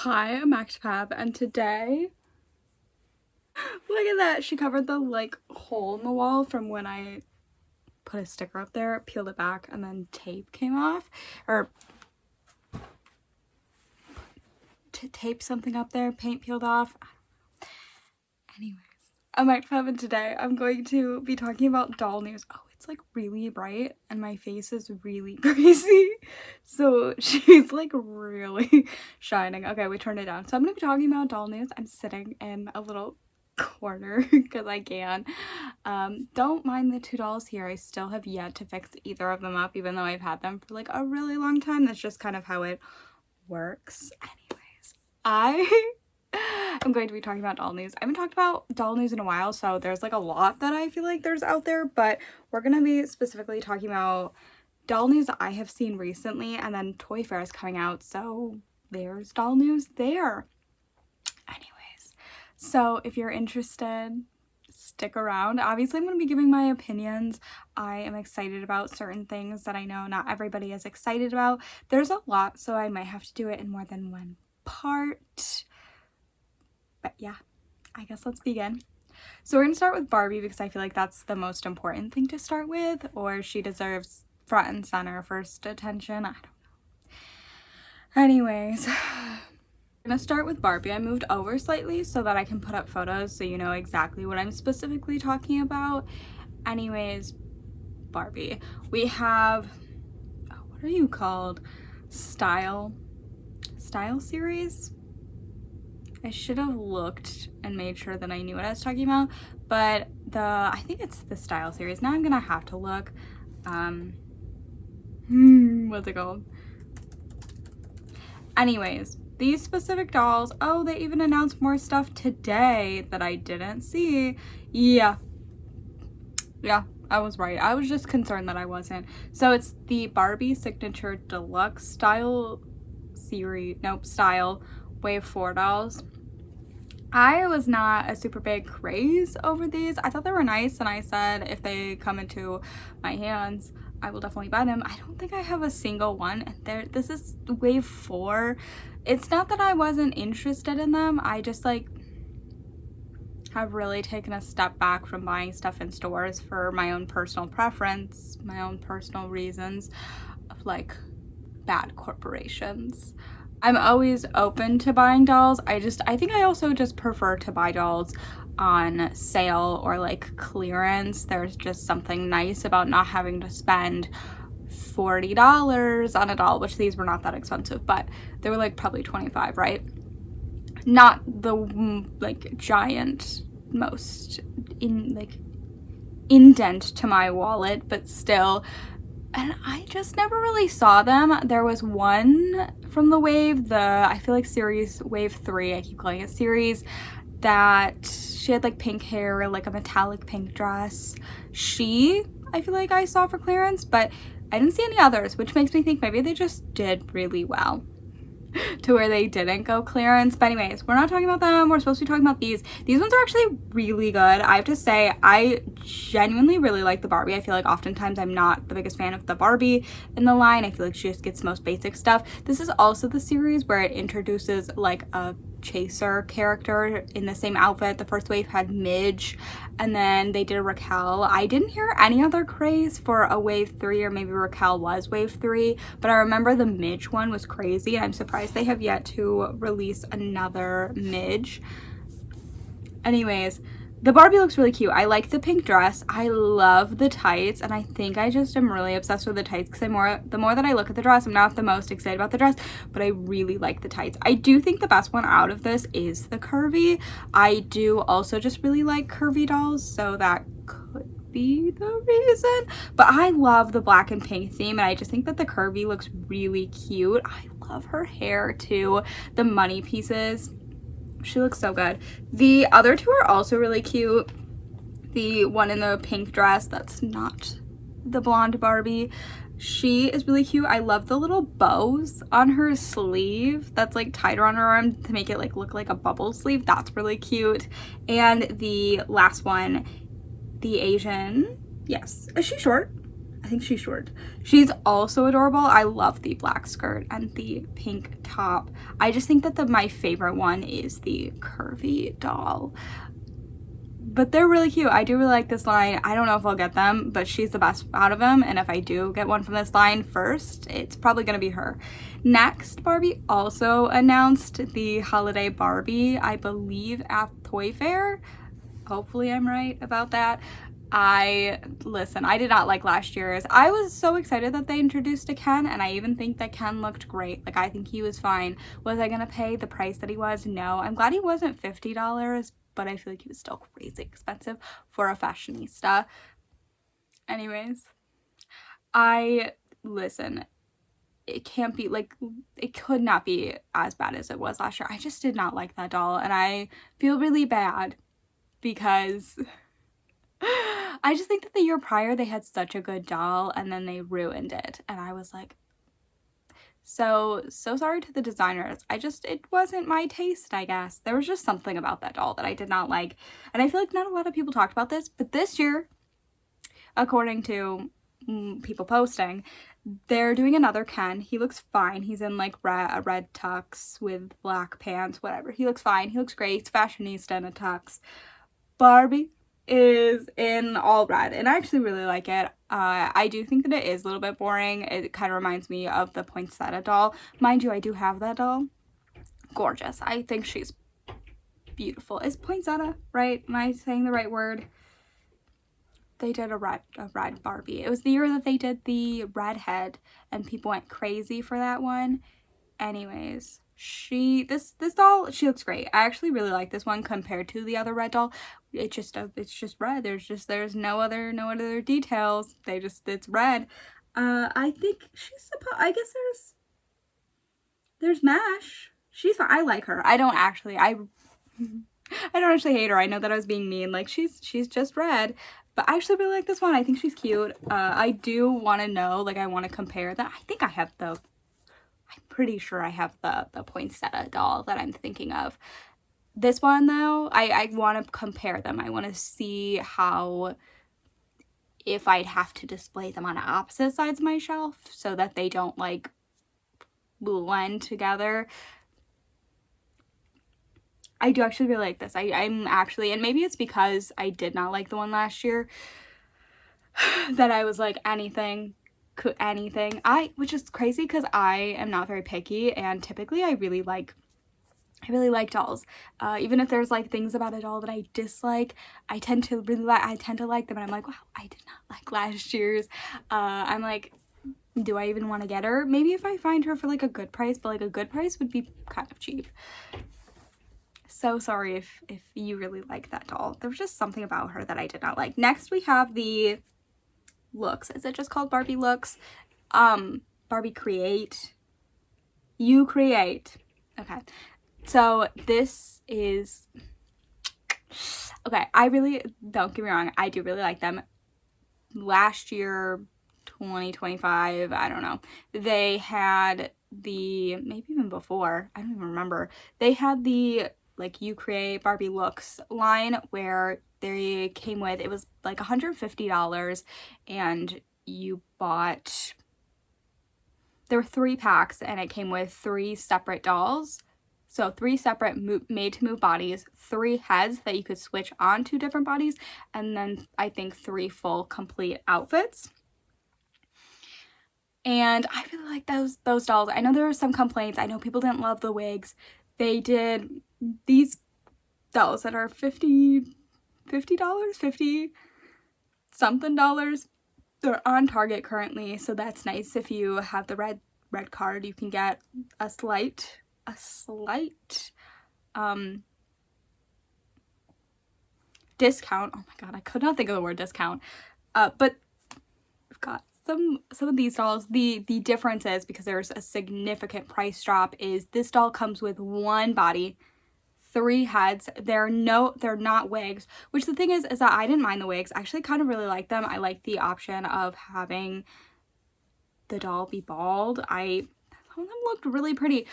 Hi, I'm Actipab, and today, look at that, she covered the like hole in the wall from when I put a sticker up there, peeled it back, and then tape came off, or tape something up there, paint peeled off. Anyways, I'm Actipab, and today I'm going to be talking about doll news. Oh, it's like really bright, and my face is really crazy, so she's like really shining. Okay, we turned it down. So I'm gonna be talking about doll news. I'm sitting in a little corner because I can. Don't mind the two dolls here. I still have yet to fix either of them up, even though I've had them for like a really long time. That's just kind of how it works. Anyways, I am going to be talking about doll news. I haven't talked about doll news in a while, so there's like a lot that I feel like there's out there, but we're gonna be specifically talking about doll news that I have seen recently, and then Toy Fair is coming out, so there's doll news there. Anyways, so if you're interested, stick around. Obviously, I'm going to be giving my opinions. I am excited about certain things that I know not everybody is excited about. There's a lot, so I might have to do it in more than one part. But yeah, I guess let's begin. So we're going to start with Barbie because I feel like that's the most important thing to start with, or she deserves front and center first attention. I don't know. Anyways, I'm gonna start with Barbie. I moved over slightly so that I can put up photos so you know exactly what I'm specifically talking about. Anyways, Barbie. We have, oh, what are you called? Style series? I should have looked and made sure that I knew what I was talking about, but I think it's the Style series. Now I'm gonna have to look. What's it called? Anyways, these specific dolls, oh, they even announced more stuff today that I didn't see. Yeah, I was right. I was just concerned that I wasn't. So it's the Barbie Signature Deluxe Style series, Style Wave 4 dolls. I was not a super big craze over these. I thought they were nice, and I said if they come into my hands, I will definitely buy them. I don't think I have a single one. This is Wave 4. It's not that I wasn't interested in them. I just like have really taken a step back from buying stuff in stores for my own personal preference, my own personal reasons of like bad corporations. I'm always open to buying dolls. I think I also just prefer to buy dolls on sale or like clearance. There's just something nice about not having to spend $40 on a doll, which these were not that expensive, but they were like probably $25, right? Not the like giant most indent to my wallet, but still. And I just never really saw them. There was one from the wave, I feel like series Wave 3, I keep calling it series, that she had like pink hair, like a metallic pink dress. I feel like I saw for clearance, but I didn't see any others, which makes me think maybe they just did really well to where they didn't go clearance. But anyways, we're not talking about them. We're supposed to be talking about these. These ones are actually really good. I have to say, I genuinely really like the Barbie. I feel like oftentimes I'm not the biggest fan of the Barbie in the line. I feel like she just gets most basic stuff. This is also the series where it introduces like a chaser character in the same outfit. The first wave had Midge, and then they did a Raquel. I didn't hear any other craze for a Wave 3, or maybe Raquel was Wave 3, but I remember the Midge one was crazy, and I'm surprised they have yet to release another Midge. Anyways, the Barbie looks really cute. I like the pink dress. I love the tights, and I think I just am really obsessed with the tights because the more that I look at the dress, I'm not the most excited about the dress, but I really like the tights. I do think the best one out of this is the curvy. I do also just really like curvy dolls, so that could be the reason, but I love the black and pink theme, and I just think that the curvy looks really cute. I love her hair too, the money pieces. She looks so good. The other two are also really cute. The one in the pink dress, that's not the blonde Barbie, she is really cute. I love the little bows on her sleeve that's like tied around her arm to make it like look like a bubble sleeve. That's really cute. And the last one, the Asian, yes, is she short? I think she's short. She's also adorable. I love the black skirt and the pink top. I just think that my favorite one is the curvy doll. But they're really cute. I do really like this line. I don't know if I'll get them, but she's the best out of them. And if I do get one from this line first, it's probably going to be her. Next, Barbie also announced the holiday Barbie, I believe, at Toy Fair. Hopefully I'm right about that. Listen, I did not like last year's. I was so excited that they introduced a Ken, and I even think that Ken looked great. Like, I think he was fine. Was I gonna pay the price that he was? No. I'm glad he wasn't $50, but I feel like he was still crazy expensive for a fashionista. Anyways, listen, it can't be, like, it could not be as bad as it was last year. I just did not like that doll, and I feel really bad because I just think that the year prior they had such a good doll and then they ruined it, and I was like, so sorry to the designers. It wasn't my taste, I guess. There was just something about that doll that I did not like, and I feel like not a lot of people talked about this, but this year, according to people posting, they're doing another Ken. He looks fine. He's in like a red tux with black pants, whatever. He looks fine. He looks great. He's fashionista in a tux. Barbie is in all red, and I actually really like it. I do think that it is a little bit boring. It kind of reminds me of the Poinsettia doll. Mind you, I do have that doll. Gorgeous. I think she's beautiful. Is Poinsettia right? Am I saying the right word? They did a red Barbie. It was the year that they did the redhead, and people went crazy for that one. Anyways, this doll, she looks great. I actually really like this one compared to the other red doll. It's just red. There's no other details. It's red. I think I guess there's Mash. She's fine. I like her. I don't actually hate her. I know that I was being mean. Like, she's just red. But I actually really like this one. I think she's cute. I do want to know, like, I want to compare that. I'm pretty sure I have the Poinsettia doll that I'm thinking of. This one, though, I want to compare them. I want to see if I'd have to display them on opposite sides of my shelf so that they don't, like, blend together. I do actually really like this. I'm actually, and maybe it's because I did not like the one last year, that I was like, anything, which is crazy because I am not very picky, and typically I really like dolls. Even if there's like things about a doll that I dislike, I tend to like them, and I'm like, wow, I did not like last year's. I'm like, do I even want to get her? Maybe if I find her for like a good price, but like a good price would be kind of cheap. So sorry if you really like that doll. There was just something about her that I did not like. Next, we have the looks. Is it just called Barbie looks? Barbie Create. You Create. Okay. So this is... Okay, don't get me wrong, I do really like them. Last year, 2025, I don't know, they had maybe even before, I don't even remember, they had the, like, You Create Barbie Looks line where they came with, it was like $150, and you bought, there were 3 packs, and it came with 3 separate dolls. So 3 separate made-to-move bodies, 3 heads that you could switch on to different bodies, and then I think 3 full complete outfits. And I really like those dolls. I know there were some complaints. I know people didn't love the wigs. They did these dolls that are $50 something dollars. They're on Target currently, so that's nice. If you have the red card, you can get a slight discount. Oh my god, I could not think of the word discount. But we've got some of these dolls. The difference is, because there's a significant price drop, is this doll comes with 1 body, 3 heads. They're not wigs, which the thing is that I didn't mind the wigs. I actually kind of really like them. I like the option of having the doll be bald. I some of them looked really pretty.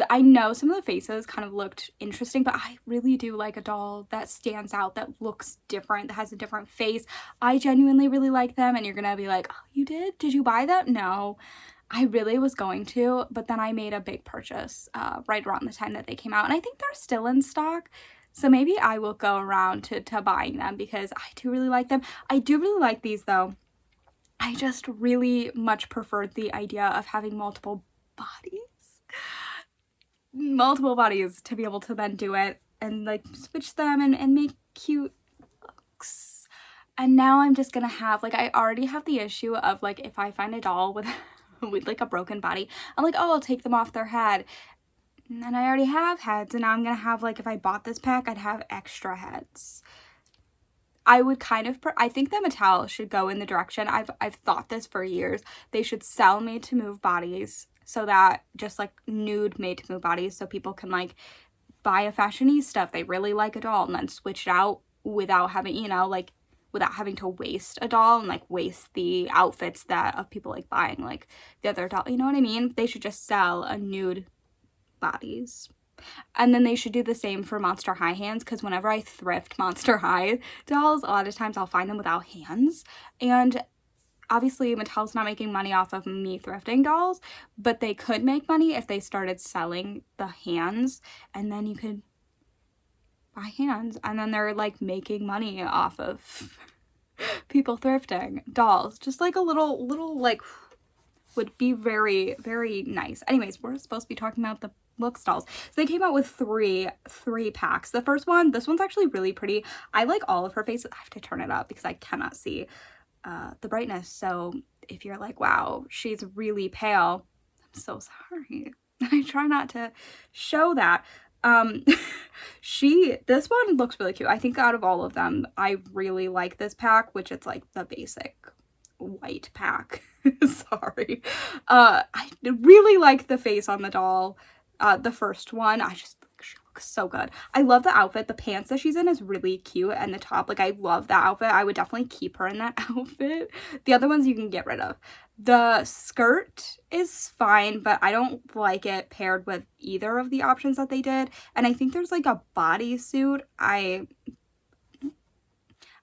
I know some of the faces kind of looked interesting, but I really do like a doll that stands out, that looks different, that has a different face. I genuinely really like them, and you're gonna be like, oh, you did? Did you buy them? No. I really was going to, but then I made a big purchase right around the time that they came out, and I think they're still in stock. So maybe I will go around to buying them because I do really like them. I do really like these though. I just really much preferred the idea of having multiple bodies. Multiple bodies to be able to then do it and like switch them and make cute looks. And now I'm just gonna have, like, I already have the issue of like if I find a doll with with like a broken body, I'm like, oh, I'll take them off their head. And I already have heads, and now I'm gonna have, like, if I bought this pack, I'd have extra heads. I would kind of, I think that Mattel should go in the direction, I've thought this for years, they should sell made to move bodies, so that just like nude made to move bodies, so people can like buy a fashionista if they really like a doll and then switch it out without having, you know, like without having to waste a doll and like waste the outfits that of people like buying like the other doll, you know what I mean? They should just sell a nude bodies. And then they should do the same for Monster High hands, because whenever I thrift Monster High dolls, a lot of times I'll find them without hands. And obviously Mattel's not making money off of me thrifting dolls, but they could make money if they started selling the hands, and then you could buy hands, and then they're like making money off of people thrifting dolls. Just like a little like would be very, very nice. Anyways, we're supposed to be talking about the Looks dolls. So they came out with three packs. The first one, this one's actually really pretty. I like all of her faces. I have to turn it up because I cannot see the brightness. So if you're like, wow, she's really pale, I'm so sorry. I try not to show that. This one looks really cute. I think out of all of them, I really like this pack, which it's like the basic white pack. Sorry. I really like the face on the doll. The first one, she looks so good. I love the outfit. The pants that she's in is really cute, and the top, like, I love that outfit. I would definitely keep her in that outfit. The other ones you can get rid of. The skirt is fine, but I don't like it paired with either of the options that they did. And I think there's like a bodysuit.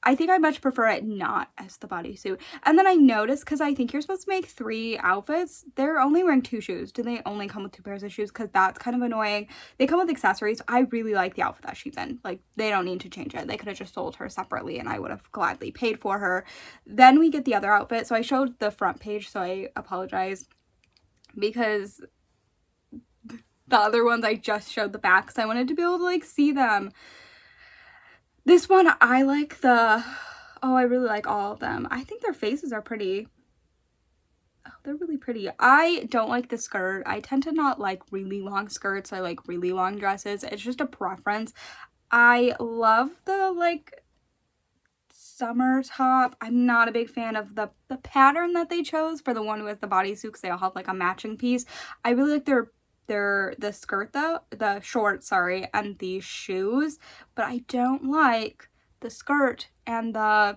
I think I much prefer it not as the bodysuit. And then I noticed, because I think you're supposed to make 3 outfits, they're only wearing 2 shoes. Do they only come with 2 pairs of shoes? Because that's kind of annoying. They come with accessories. I really like the outfit that she's in. Like, they don't need to change it. They could have just sold her separately and I would have gladly paid for her. Then we get the other outfit. So I showed the front page, so I apologize, because the other ones I just showed the back because I wanted to be able to like see them. This one, I like I really like all of them. I think their faces are pretty. Oh, they're really pretty. I don't like the skirt. I tend to not like really long skirts. I like really long dresses. It's just a preference. I love the like summer top. I'm not a big fan of the pattern that they chose for the one with the bodysuit, because they all have like a matching piece. I really like the skirt though, the shorts, sorry, and the shoes, but I don't like the skirt and the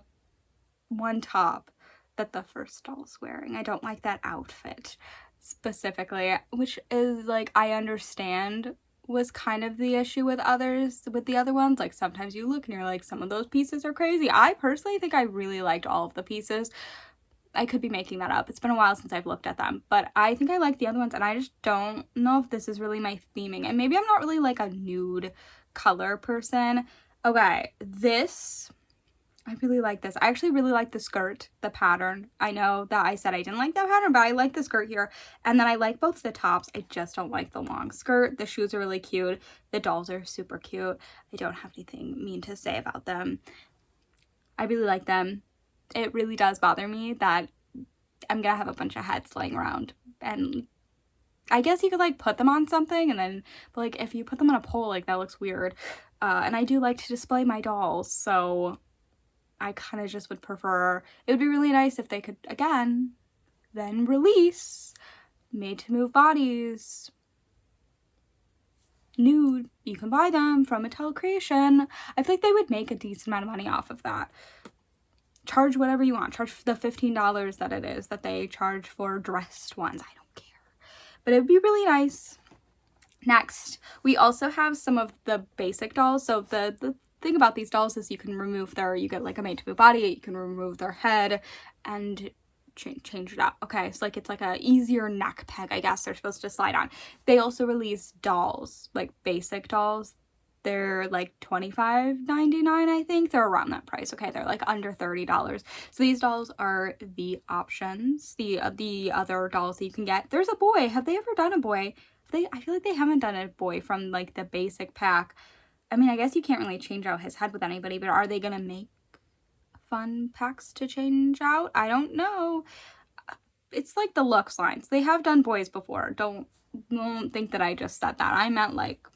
one top that the first doll's wearing. I don't like that outfit specifically, which is like, I understand was kind of the issue with the other ones. Like, sometimes you look and you're like, some of those pieces are crazy. I personally think I really liked all of the pieces. I could be making that up. It's been a while since I've looked at them, but I think I like the other ones, and I just don't know if this is really my theming. And maybe I'm not really like a nude color person. Okay, I really like this. I actually really like the skirt, the pattern. I know that I said I didn't like that pattern, but I like the skirt here. And then I like both the tops. I just don't like the long skirt. The shoes are really cute. The dolls are super cute. I don't have anything mean to say about them. I really like them. It really does bother me that I'm gonna have a bunch of heads laying around, and I guess you could like put them on something, and then, but like if you put them on a pole, like that looks weird. And I do like to display my dolls, so I kind of just would prefer, it would be really nice if they could, again, then release made to move bodies nude. You can buy them from Mattel Creation. I feel like they would make a decent amount of money off of that. Charge whatever you want. Charge the $15 that it is that they charge for dressed ones. I don't care. but it'd be really nice. Next, we also have some of the basic dolls. So the thing about these dolls is you can remove you get like a made to move body, you can remove their head and change it up. Okay, so like it's like a easier neck peg, I guess they're supposed to slide on. They also release dolls, like basic dolls. They're like $25.99, I think. They're around that price. Okay, they're like under $30. So these dolls are the options, the other dolls that you can get. There's a boy. Have they ever done a boy? I feel like they haven't done a boy from like the basic pack. I mean, I guess you can't really change out his head with anybody, but are they gonna make fun packs to change out? I don't know. It's like the Lux lines. They have done boys before. Don't think that I just said that. I meant like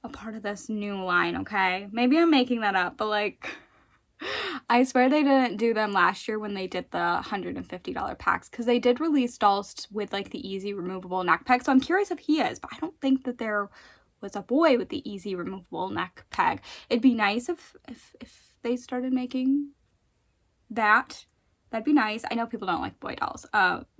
a part of this new line, okay? Maybe I'm making that up, but like I swear they didn't do them last year when they did the $150 packs, because they did release dolls with like the easy removable neck peg. So I'm curious if he is, but I don't think that there was a boy with the easy removable neck peg. It'd be nice if they started making that. That'd be nice. I know people don't like boy dolls.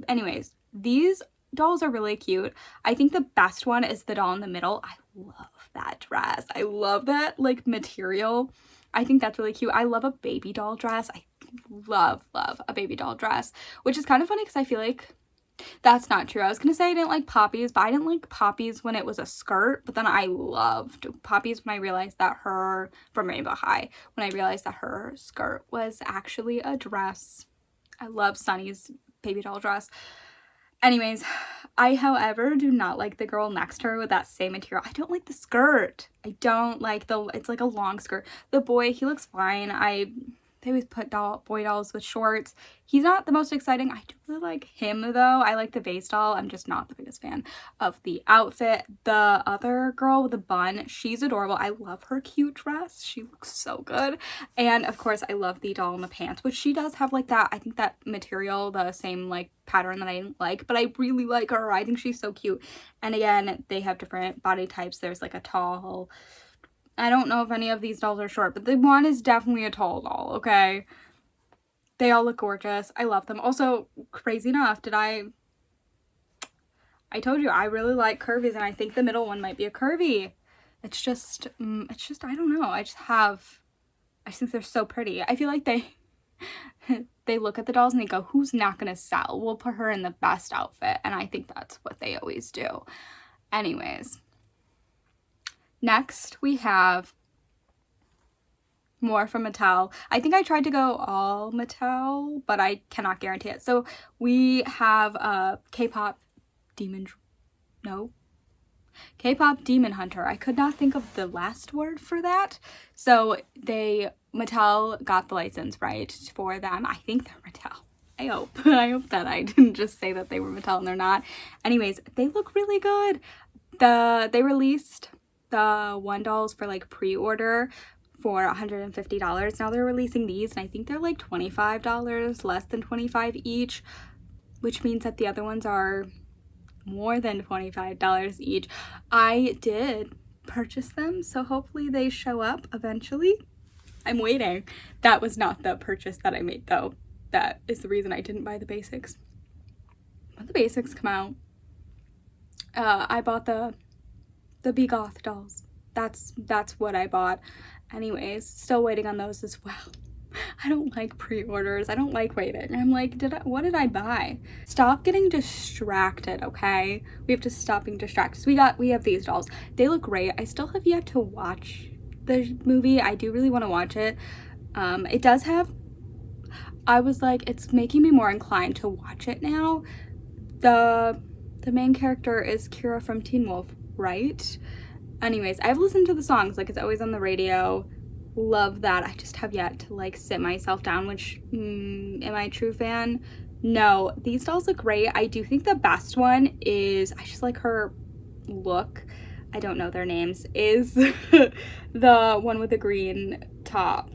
Anyways, these dolls are really cute. I think the best one is the doll in the middle. I love that dress. I love that like material. I think that's really cute. I love a baby doll dress. I love a baby doll dress, which is kind of funny because I feel like that's not true. I was gonna say I didn't like Poppy's, but I didn't like Poppy's when it was a skirt, but then I loved Poppy's when I realized that her, from Rainbow High, when I realized that her skirt was actually a dress. I love Sunny's baby doll dress. Anyways, I, however, do not like the girl next to her with that same material. I don't like the skirt. I don't like it's like a long skirt. The boy, he looks fine. They always put boy dolls with shorts. He's not the most exciting. I do really like him though. I like the base doll. I'm just not the biggest fan of the outfit. The other girl with the bun, she's adorable. I love her cute dress. She looks so good. And of course, I love the doll in the pants, which she does have like that, I think that material, the same like pattern that I didn't like, but I really like her. I think she's so cute. And again, they have different body types. There's like a tall, I don't know if any of these dolls are short, but the one is definitely a tall doll, okay? They all look gorgeous. I love them. Also, crazy enough, I told you I really like curvies, and I think the middle one might be a curvy. It's just, I don't know. I just think they're so pretty. I feel like they look at the dolls and they go, who's not gonna sell? We'll put her in the best outfit. And I think that's what they always do. Anyways. Next, we have more from Mattel. I think I tried to go all Mattel, but I cannot guarantee it. So we have K-pop Demon Hunter. I could not think of the last word for that. So Mattel got the license right for them. I think they're Mattel. I hope that I didn't just say that they were Mattel and they're not. Anyways, they look really good. They released the one dolls for like pre-order for $150. Now they're releasing these and I think they're like $25, less than $25 each, which means that the other ones are more than $25 each. I did purchase them, so hopefully they show up eventually. I'm waiting. That was not the purchase that I made though. That is the reason I didn't buy the basics. When the basics come out, I bought the Be Goth dolls. That's what I bought. Anyways, still waiting on those as well. I don't like pre-orders. I don't like waiting. I'm like, what did I buy? Stop getting distracted, okay? We have to stop being distracted. So we have these dolls. They look great. I still have yet to watch the movie. I do really want to watch it. It does have, I was like, it's making me more inclined to watch it now. The main character is Kira from Teen Wolf, right? Anyways, I've listened to the songs, like it's always on the radio. Love that. I just have yet to like sit myself down, which am I a true fan? No, these dolls look great. I do think the best one is, I just like her look. I don't know their names, is the one with the green top.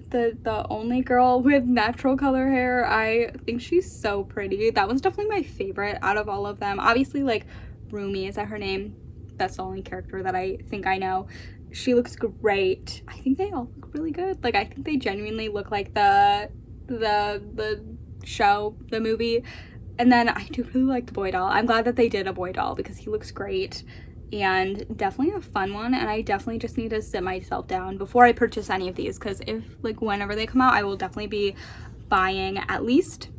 The only girl with natural color hair. I think she's so pretty. That one's definitely my favorite out of all of them. Obviously, like Rumi, is that her name? That's the only character that I think I know. She looks great. I think they all look really good. Like I think they genuinely look like the show, the movie. And then I do really like the boy doll. I'm glad that they did a boy doll because he looks great and definitely a fun one. And I definitely just need to sit myself down before I purchase any of these, because if like whenever they come out, I will definitely be buying at least,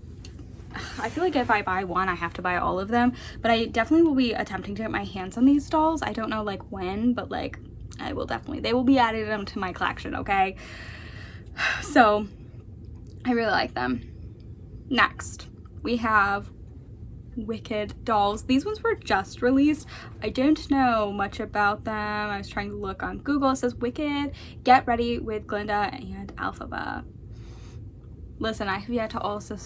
I feel like if I buy one, I have to buy all of them, but I definitely will be attempting to get my hands on these dolls. I don't know like when, but like I will definitely, they will be added them to my collection, okay? So I really like them. Next, we have Wicked dolls. These ones were just released. I didn't know much about them. I was trying to look on Google. It says Wicked, get ready with Glinda and Elphaba. Listen, I have yet to also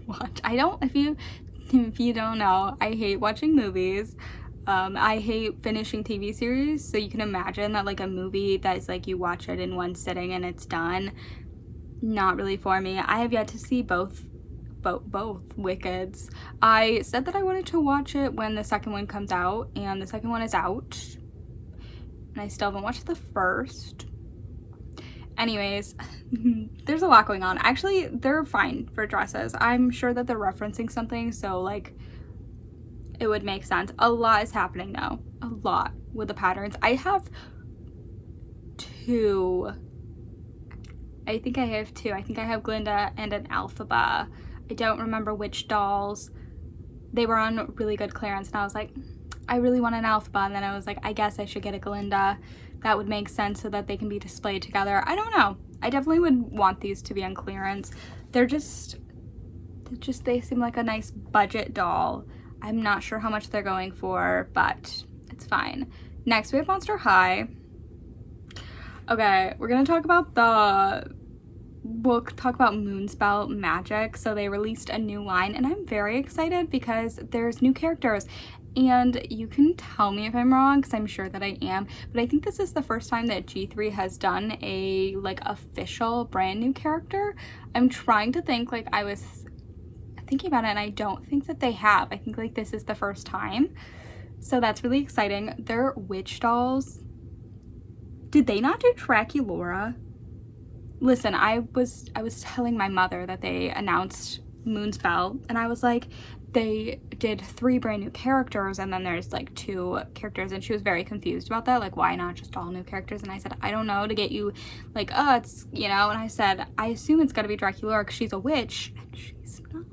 watch. I don't, if you don't know, I hate watching movies. I hate finishing TV series, so you can imagine that like a movie that's like you watch it in one sitting and it's done. Not really for me. I have yet to see both Wickeds. I said that I wanted to watch it when the second one comes out, and the second one is out. And I still haven't watched the first. Anyways, there's a lot going on. Actually, they're fine for dresses. I'm sure that they're referencing something, so like it would make sense. A lot is happening though. A lot with the patterns. I have two. I think I have two. I think I have Glinda and an Elphaba. I don't remember which dolls. They were on really good clearance and I was like, I really want an Elphaba, and then I was like, I guess I should get a Glinda. That would make sense so that they can be displayed together. I don't know. I definitely would want these to be on clearance. They seem like a nice budget doll. I'm not sure how much they're going for, but it's fine. Next, we have Monster High. Okay, we're gonna talk about we'll talk about Moonspell Magic. So they released a new line and I'm very excited because there's new characters, and you can tell me if I'm wrong because I'm sure that I am, but I think this is the first time that G3 has done a like official brand new character. I'm trying to think, like I was thinking about it and I don't think that they have. I think like this is the first time, so that's really exciting. They're witch dolls. Did they not do Draculaura? Listen, I was telling my mother that they announced Moonspell, and I was like, they did 3 brand new characters and then there's like 2 characters, and she was very confused about that, like why not just all new characters? And I said, I don't know, to get you like, oh, it's, you know, and I said, I assume it's gotta be Draculaura because she's a witch, and she's not.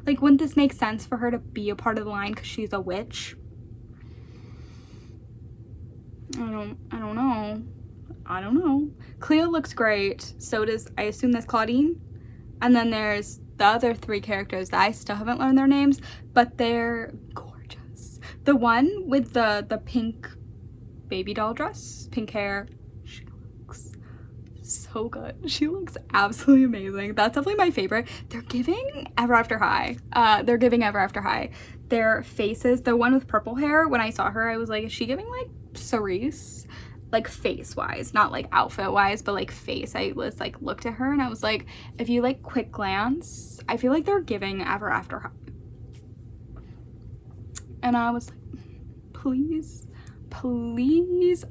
Like, wouldn't this make sense for her to be a part of the line because she's a witch? I don't know. Cleo looks great. So does, I assume that's Claudine. And then there's the other 3 characters that I still haven't learned their names, but they're gorgeous. The one with the pink baby doll dress, pink hair, she looks so good. She looks absolutely amazing. That's definitely my favorite. They're giving Ever After High. Their faces, the one with purple hair, when I saw her, I was like, is she giving like Cerise? Like face wise, not like outfit wise, but like face. I was like, looked at her and I was like, if you like quick glance, I feel like they're giving Ever After High. And I was like, please,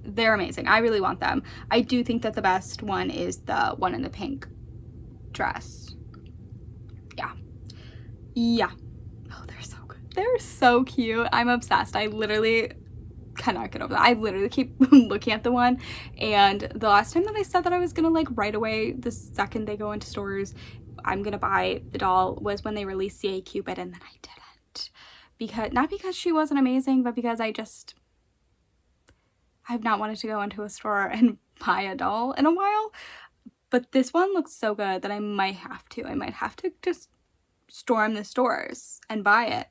they're amazing. I really want them. I do think that the best one is the one in the pink dress. Yeah. Oh, they're so good. They're so cute. I'm obsessed. I literally cannot get over that. I literally keep looking at the one, and the last time that I said that I was gonna like right away the second they go into stores I'm gonna buy the doll was when they released CA Cupid, and then I didn't, because not because she wasn't amazing, but because I've not wanted to go into a store and buy a doll in a while. But this one looks so good that I might have to just storm the stores and buy it.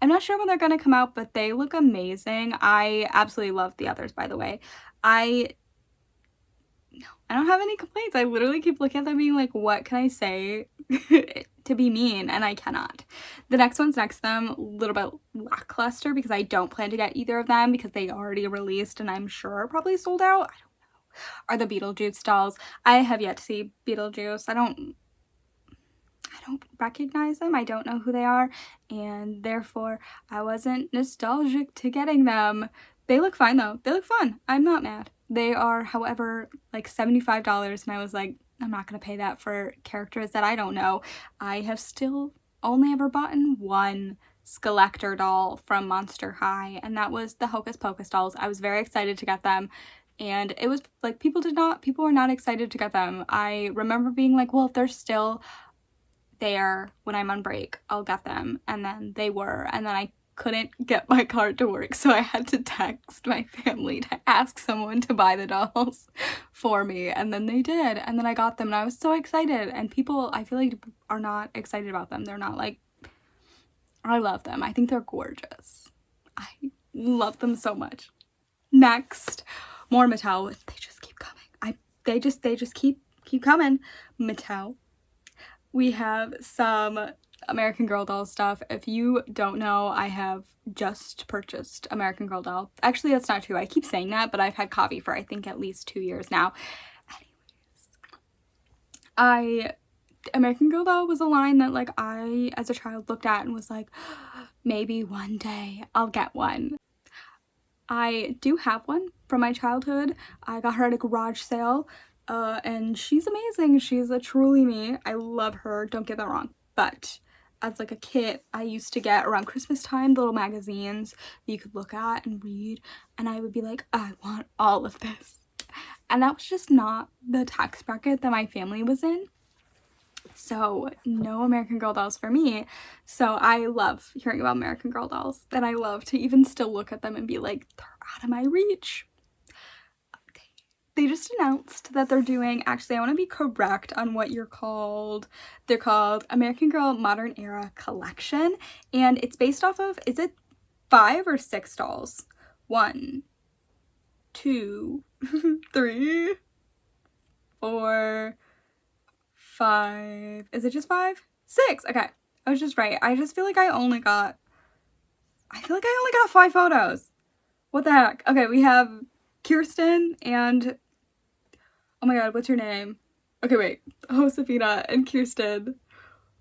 I'm not sure when they're gonna come out, but they look amazing. I absolutely love the others, by the way. I don't have any complaints. I literally keep looking at them being like, what can I say to be mean? And I cannot. The next one's next to them, a little bit lackluster because I don't plan to get either of them because they already released and I'm sure are probably sold out. I don't know. Are the Beetlejuice dolls. I have yet to see Beetlejuice. I don't recognize them. I don't know who they are, and therefore I wasn't nostalgic to getting them. They look fine though. They look fun. I'm not mad. They are, however, like $75, and I was like, I'm not gonna pay that for characters that I don't know. I have still only ever bought one Skeletor doll from Monster High, and that was the Hocus Pocus dolls. I was very excited to get them, and it was like people were not excited to get them. I remember being like, well, if they're still there when I'm on break, I'll get them, and then they were, and then I couldn't get my card to work, so I had to text my family to ask someone to buy the dolls for me, and then they did, and then I got them, and I was so excited. And people, I feel like, are not excited about them. They're not like, I love them. I think they're gorgeous. I love them so much. Next, more Mattel. They just keep coming. They just keep coming. Mattel. We have some American Girl doll stuff. If you don't know, I have just purchased American Girl doll. Actually, that's not true. I keep saying that, but I've had Kavi for I think at least 2 years now. Anyways, American Girl doll was a line that like I as a child looked at and was like, maybe one day I'll get one. I do have one from my childhood. I got her at a garage sale. And she's amazing. She's a truly me. I love her, don't get that wrong. But as like a kid, I used to get around Christmas time the little magazines that you could look at and read, and I would be like, I want all of this. And that was just not the tax bracket that my family was in. So no American Girl dolls for me. So I love hearing about American Girl dolls, and I love to even still look at them and be like, they're out of my reach. They just announced that they're doing, actually I want to be correct on what you're called. They're called American Girl Modern Era Collection, and it's based off of, is it 5 or 6 dolls? 1, 2, 3, 4, 5, is it just 5? 6, okay, I was just right. I just feel like I only got 5 photos. What the heck? Okay, we have Kirsten and, oh my god, what's your name? Okay, wait. Josefina and Kirsten.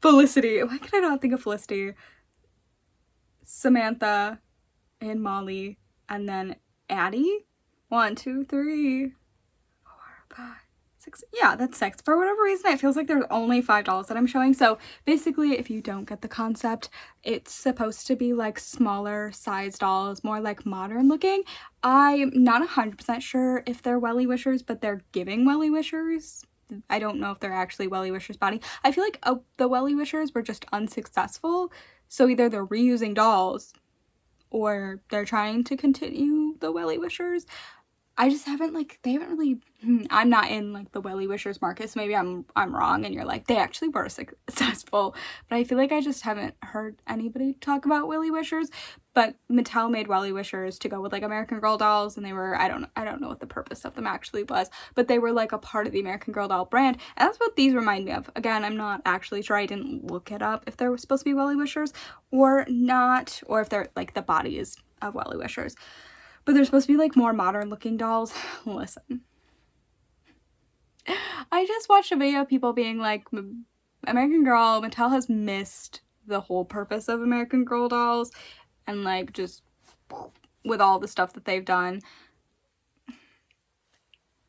Felicity. Why can I not think of Felicity? Samantha and Molly. And then Addie? 1, 2, 3, 4, 5, 6. Yeah, that's 6. For whatever reason, it feels like there's only 5 dolls that I'm showing. So basically, if you don't get the concept, it's supposed to be like smaller size dolls, more like modern looking. I'm not 100% sure if they're Wellie Wishers, but they're giving Wellie Wishers. I don't know if they're actually Wellie Wishers body. I feel like the Wellie Wishers were just unsuccessful. So either they're reusing dolls or they're trying to continue the Wellie Wishers. I just haven't, like, they haven't really, I'm not in, like, the Wellie Wishers market, so maybe I'm wrong, and you're like, they actually were successful, but I feel like I just haven't heard anybody talk about Wellie Wishers. But Mattel made Wellie Wishers to go with, like, American Girl dolls, and they were, I don't know what the purpose of them actually was, but they were, like, a part of the American Girl doll brand, and that's what these remind me of. Again, I'm not actually sure, I didn't look it up if they were supposed to be Wellie Wishers or not, or if they're, like, the bodies of Wellie Wishers. But they're supposed to be like more modern looking dolls. Listen. I just watched a video of people being like, American Girl, Mattel has missed the whole purpose of American Girl dolls. And like just with all the stuff that they've done.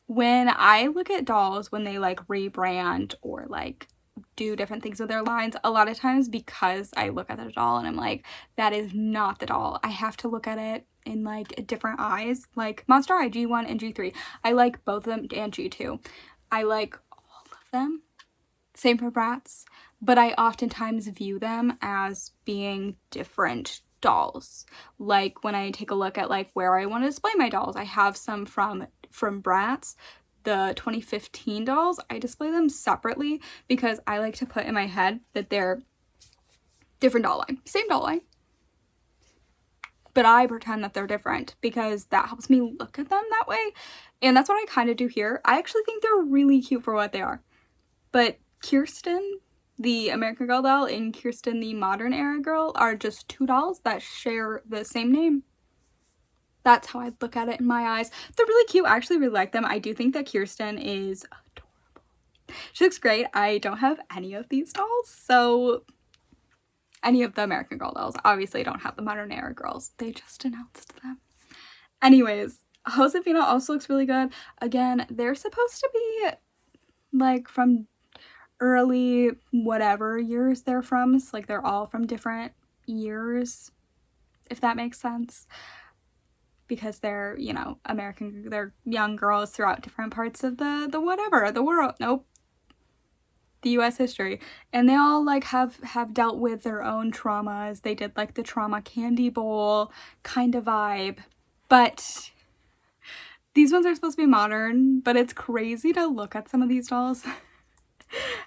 When I look at dolls, when they like rebrand or like do different things with their lines, a lot of times because I look at the doll and I'm like, that is not the doll. I have to look at it in like different eyes. Like Monster High G1 and G3, I like both of them, and G2. I like all of them. Same for Bratz, but I oftentimes view them as being different dolls. Like when I take a look at like where I want to display my dolls, I have some from Bratz. The 2015 dolls, I display them separately because I like to put in my head that they're different doll line, same doll line, but I pretend that they're different because that helps me look at them that way. And that's what I kind of do here. I actually think they're really cute for what they are. But Kirsten, the American Girl doll, and Kirsten, the Modern Era girl, are just 2 dolls that share the same name. That's how I look at it in my eyes. They're really cute. I actually really like them. I do think that Kirsten is adorable. She looks great. I don't have any of these dolls, so any of the American Girl dolls. Obviously, I don't have the Modern Era girls. They just announced them. Anyways, Josefina also looks really good. Again, they're supposed to be like from early whatever years they're from. So like they're all from different years, if that makes sense. Because they're, you know, they're young girls throughout different parts of the world. Nope. The US history. And they all like have dealt with their own traumas. They did like the trauma candy bowl kind of vibe. But these ones are supposed to be modern, but it's crazy to look at some of these dolls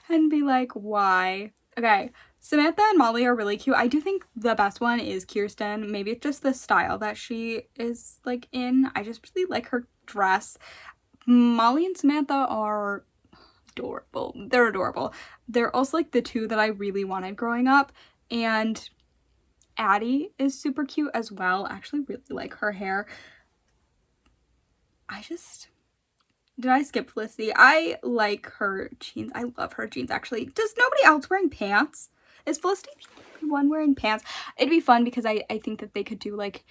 and be like, why? Okay, Samantha and Molly are really cute. I do think the best one is Kirsten. Maybe it's just the style that she is like in. I just really like her dress. Molly and Samantha are adorable. They're adorable. They're also like the two that I really wanted growing up. And Addie is super cute as well. I actually really like her hair. Did I skip Felicity? I like her jeans. I love her jeans, actually. Does nobody else wearing pants? Is Felicity the one wearing pants? It'd be fun because I think that they could do like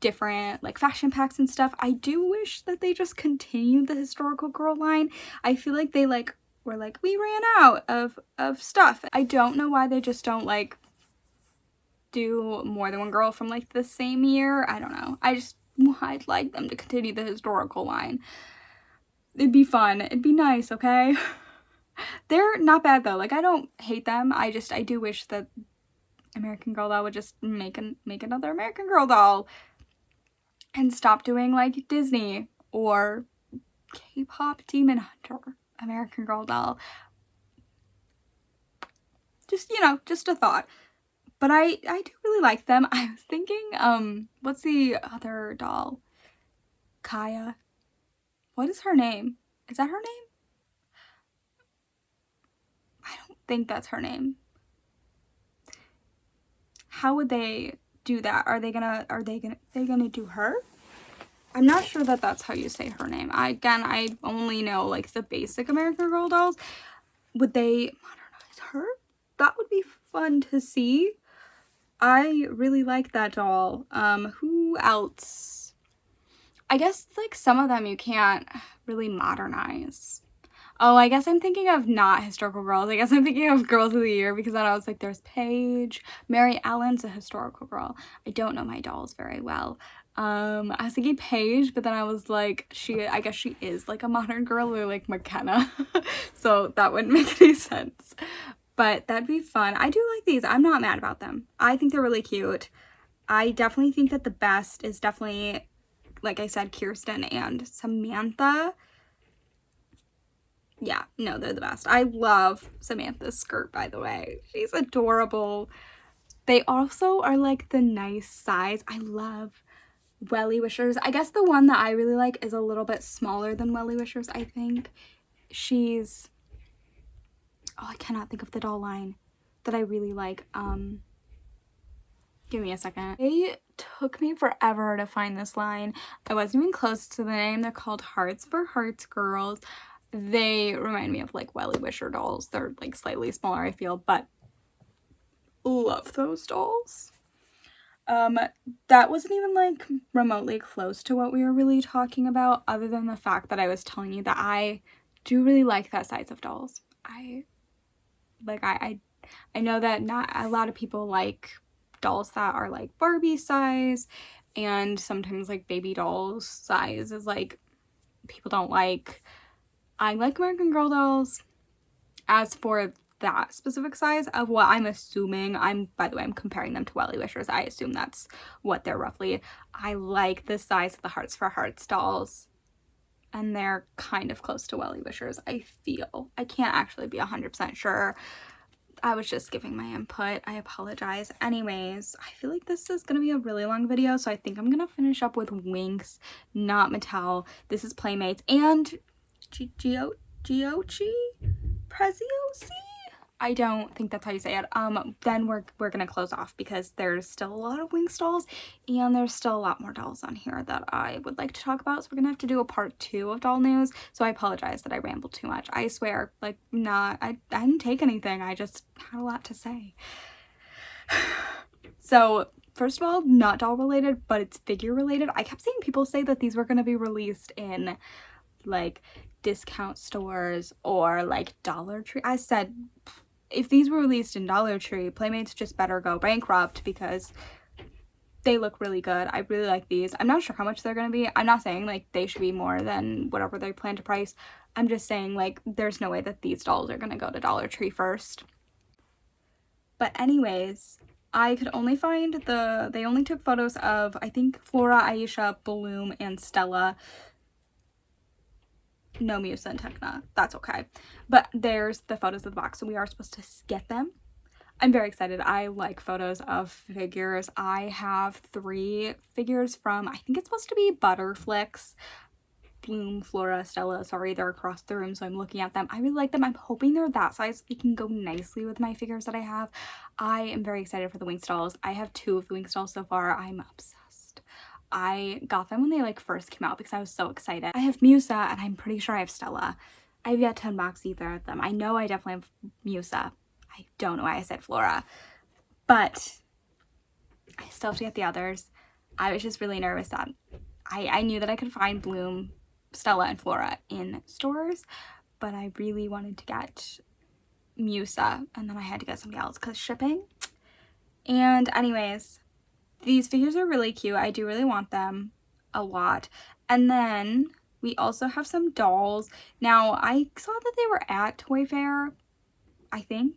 different like fashion packs and stuff. I do wish that they just continued the historical girl line. I feel like they like were like, we ran out of stuff. I don't know why they just don't like do more than one girl from like the same year. I don't know. I'd like them to continue the historical line. It'd be fun. It'd be nice, okay? They're not bad though. Like, I don't hate them. I do wish that American Girl Doll would just make another American Girl Doll and stop doing like Disney or K-pop Demon Hunter American Girl Doll. Just, you know, just a thought. But I do really like them. I was thinking, what's the other doll? Kaya. What is her name? Is that her name? I don't think that's her name. How would they do that? Are they gonna do her? I'm not sure that that's how you say her name. I only know like the basic American Girl dolls. Would they modernize her? That would be fun to see. I really like that doll. Who else? I guess like some of them you can't really modernize. Oh, I guess I'm thinking of not historical girls. I guess I'm thinking of girls of the year because then I was like, there's Paige. Mary Ellen's a historical girl. I don't know my dolls very well. I was thinking Paige, but then I was like, I guess she is like a modern girl, or like McKenna. So that wouldn't make any sense. But that'd be fun. I do like these. I'm not mad about them. I think they're really cute. I definitely think that the best is definitely, like I said, Kirsten and Samantha. Yeah, no, they're the best. I love Samantha's skirt, by the way. She's adorable. They also are like the nice size. I love Wellie Wishers. I guess the one that I really like is a little bit smaller than Wellie Wishers, I think. She's... Oh, I cannot think of the doll line that I really like. Give me a second. It took me forever to find this line. I wasn't even close to the name. They're called Hearts for Hearts Girls. They remind me of like Wellie Wisher dolls. They're like slightly smaller, I feel, but love those dolls. That wasn't even like remotely close to what we were really talking about, other than the fact that I was telling you that I do really like that size of dolls. I know that not a lot of people like dolls that are like Barbie size, and sometimes like baby dolls size is like people don't like. I like American Girl dolls. As for that specific size of what I'm assuming, by the way, I'm comparing them to Wellie Wishers. I assume that's what they're roughly. I like the size of the Hearts for Hearts dolls, and they're kind of close to Wellie Wishers, I feel. I can't actually be 100% sure. I was just giving my input. I apologize. Anyways, I feel like this is going to be a really long video, so I think I'm going to finish up with Winx, not Mattel. This is Playmates and Giochi Preziosi? I don't think that's how you say it. Then we're gonna close off because there's still a lot of Winx dolls, and there's still a lot more dolls on here that I would like to talk about, so we're gonna have to do a part 2 of doll news. So I apologize that I rambled too much. I swear, like, I didn't take anything. I just had a lot to say. So first of all, not doll related, but it's figure related. I kept seeing people say that these were gonna be released in like discount stores or like Dollar Tree. I said, if these were released in Dollar Tree, Playmates just better go bankrupt because they look really good. I really like these. I'm not sure how much they're going to be. I'm not saying like they should be more than whatever they plan to price. I'm just saying like there's no way that these dolls are going to go to Dollar Tree first. But anyways, I could only find they only took photos of, I think, Flora, Aisha, Bloom, and Stella. No Musa and Tekna. That's okay. But there's the photos of the box, so we are supposed to get them. I'm very excited. I like photos of figures. I have 3 figures from, I think it's supposed to be Butterflix. Bloom, Flora, Stella, sorry, they're across the room, so I'm looking at them. I really like them. I'm hoping they're that size so they can go nicely with my figures that I have. I am very excited for the Winx dolls. I have 2 of the Winx dolls so far. I'm obsessed. I got them when they like first came out because I was so excited. I have Musa and I'm pretty sure I have Stella. I've yet to unbox either of them. I know I definitely have Musa. I don't know why I said Flora, but I still have to get the others. I was just really nervous that I knew that I could find Bloom, Stella, and Flora in stores, but I really wanted to get Musa, and then I had to get something else because shipping. And anyways, these figures are really cute. I do really want them a lot. And then we also have some dolls. Now, I saw that they were at Toy Fair, I think.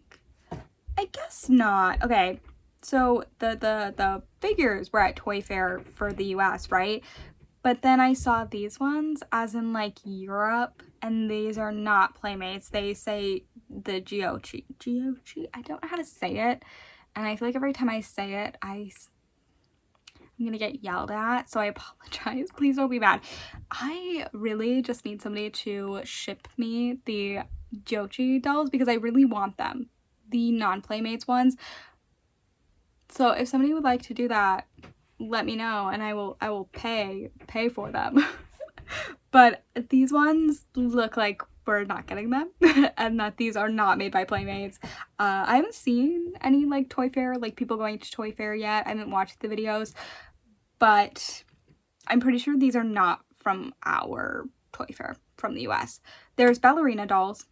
I guess not. Okay, so the figures were at Toy Fair for the US, right? But then I saw these ones as in like Europe, and these are not Playmates. They say the Giochi. I don't know how to say it, and I feel like every time I say it, I'm gonna get yelled at, so I apologize. Please don't be mad. I really just need somebody to ship me the Giochi dolls because I really want them. The non-Playmates ones. So if somebody would like to do that, let me know and I will pay for them. But these ones look like we're not getting them and that these are not made by Playmates. I haven't seen any like Toy Fair, like people going to Toy Fair yet. I haven't watched the videos, but I'm pretty sure these are not from our Toy Fair from the US. There's ballerina dolls.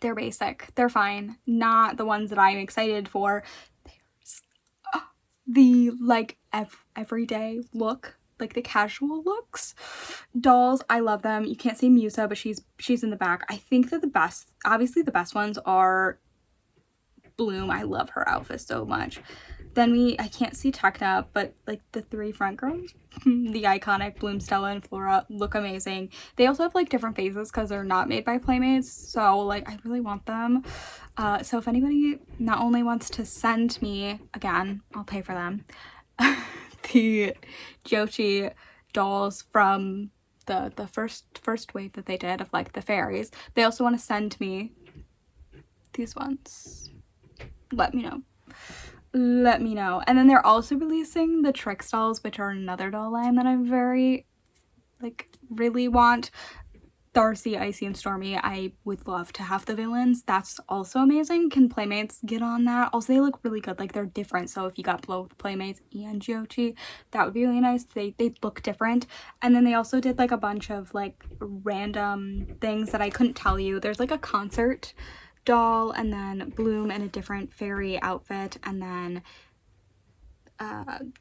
They're basic. They're fine. Not the ones that I'm excited for. There's the like everyday look, like the casual looks dolls. I love them. You can't see Musa, but she's in the back. I think that obviously the best ones are Bloom. I love her outfit so much. Then I can't see Tekna, but like the 3 front girls, the iconic Bloom, Stella, and Flora look amazing. They also have like different faces because they're not made by Playmates, so like I really want them. So if anybody not only wants to send me, again, I'll pay for them, the Giochi dolls from the first wave that they did of like the fairies, they also want to send me these ones. Let me know. And then they're also releasing the Trix dolls, which are another doll line that I'm very really want. Darcy, Icy, and Stormy, I would love to have the villains. That's also amazing. Can Playmates get on that? Also, they look really good. Like, they're different. So if you got both Playmates and Giochi, that would be really nice. They look different. And then they also did like a bunch of like random things that I couldn't tell you. There's like a concert doll, and then Bloom in a different fairy outfit, and then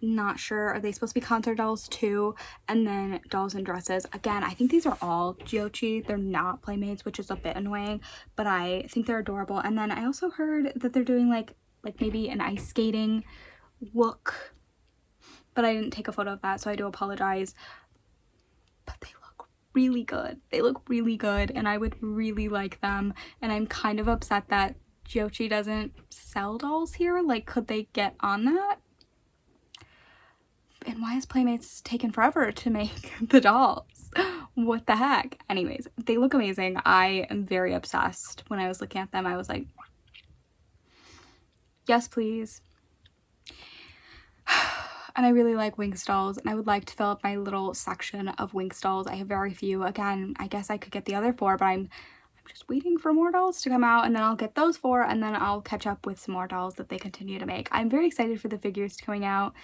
not sure, are they supposed to be concert dolls too? And then dolls in dresses. Again, I think these are all Giochi. They're not Playmates, which is a bit annoying, but I think they're adorable. And then I also heard that they're doing like maybe an ice skating look, but I didn't take a photo of that, so I do apologize. But they look really good. They look really good, and I would really like them. And I'm kind of upset that Giochi doesn't sell dolls here. Like, could they get on that? And why is Playmates taken forever to make the dolls? What the heck? Anyways, they look amazing. I am very obsessed. When I was looking at them, I was like, yes, please. And I really like Winx dolls, and I would like to fill up my little section of Winx dolls. I have very few. Again, I guess I could get the other 4, but I'm just waiting for more dolls to come out, and then I'll get those 4, and then I'll catch up with some more dolls that they continue to make. I'm very excited for the figures coming out.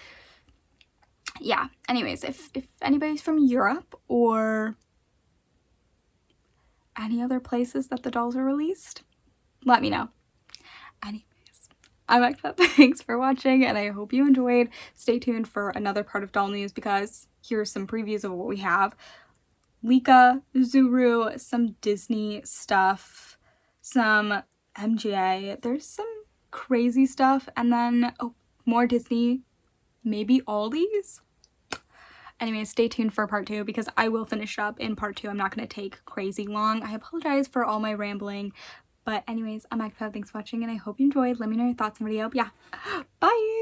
Yeah, anyways, if anybody's from Europe or any other places that the dolls are released, let me know. Anyways, I'm Ekta. Thanks for watching, and I hope you enjoyed. Stay tuned for another part of doll news, because here's some previews of what we have. Leeka, Zuru, some Disney stuff, some MGA, there's some crazy stuff, and then more Disney, maybe Aldi's. Anyways, stay tuned for part 2, because I will finish up in part 2. I'm not going to take crazy long. I apologize for all my rambling, but anyways, I'm Ekta. Thanks for watching, and I hope you enjoyed. Let me know your thoughts on the video. Yeah, bye!